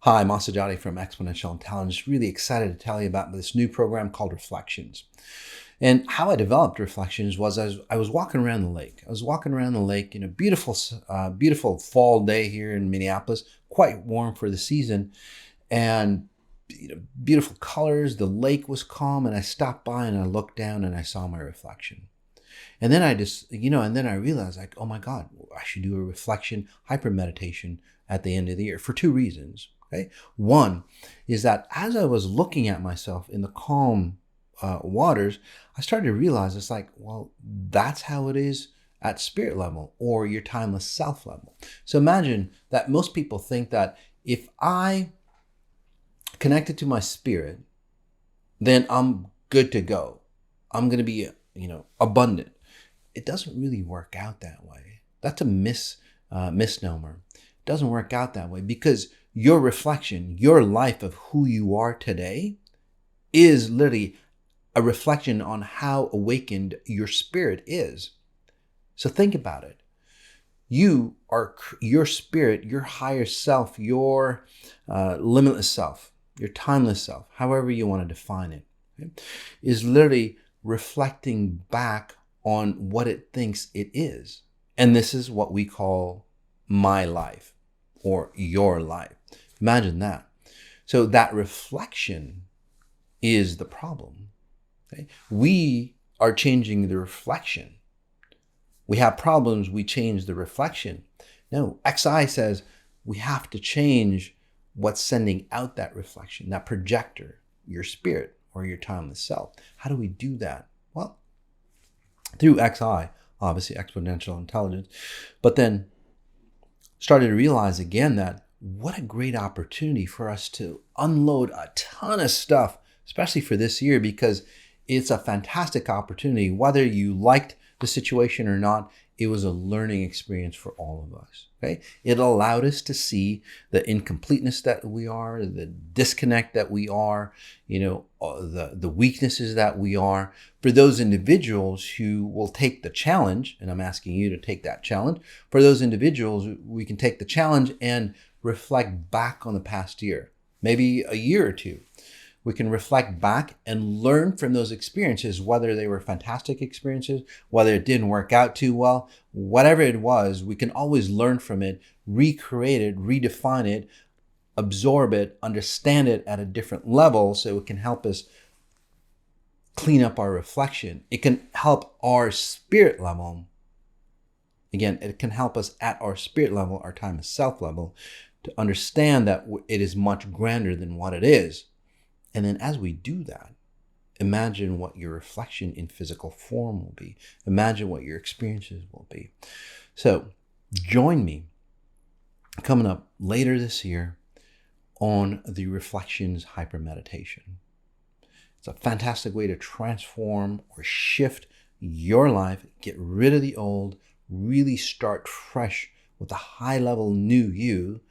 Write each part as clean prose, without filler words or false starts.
Hi, Masati from Xponential Intelligence. Really excited to tell you about this new program called Reflections. And how I developed Reflections was I was walking around the lake. I was walking around the lake in a beautiful fall day here in Minneapolis, quite warm for the season, and beautiful colors. The lake was calm, and I stopped by and I looked down and I saw my reflection. And then I just, and then I realized, like, oh my God, I should do a reflection hyper meditation at the end of the year for two reasons. Okay. One is that as I was looking at myself in the calm waters, I started to realize it's like, well, that's how it is at spirit level or your timeless self level. So imagine that most people think that if I connected to my spirit, then I'm good to go. I'm going to be, abundant. It doesn't really work out that way. That's a misnomer. It doesn't work out that way because your reflection, your life of who you are today is literally a reflection on how awakened your spirit is. So think about it. You are your spirit, your higher self, your limitless self, your timeless self, however you want to define it, okay, is literally reflecting back on what it thinks it is. And this is what we call my life or your life. Imagine that. So that reflection is the problem. Okay? We are changing the reflection. We have problems, we change the reflection. No, XI says we have to change what's sending out that reflection, that projector, your spirit or your timeless self. How do we do that? Well, through XI, obviously exponential intelligence, but then started to realize again that what a great opportunity for us to unload a ton of stuff, especially for this year, because it's a fantastic opportunity. Whether you liked the situation or not, it was a learning experience for all of us. Okay, it allowed us to see the incompleteness that we are, the disconnect that we are, the weaknesses that we are. For those individuals who will take the challenge, and I'm asking you to take that challenge, for those individuals, we can take the challenge and reflect back on the past year, maybe a year or two. We can reflect back and learn from those experiences, whether they were fantastic experiences, whether it didn't work out too well, whatever it was, we can always learn from it, recreate it, redefine it, absorb it, understand it at a different level so it can help us clean up our reflection. It can help our spirit level. Again, it can help us at our spirit level, our time of self level, to understand that it is much grander than what it is. And then as we do that, imagine what your reflection in physical form will be. Imagine what your experiences will be. So join me coming up later this year on the Reflections Hyper Meditation. It's a fantastic way to transform or shift your life, get rid of the old, really start fresh with a high level new you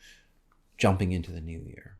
jumping into the new year.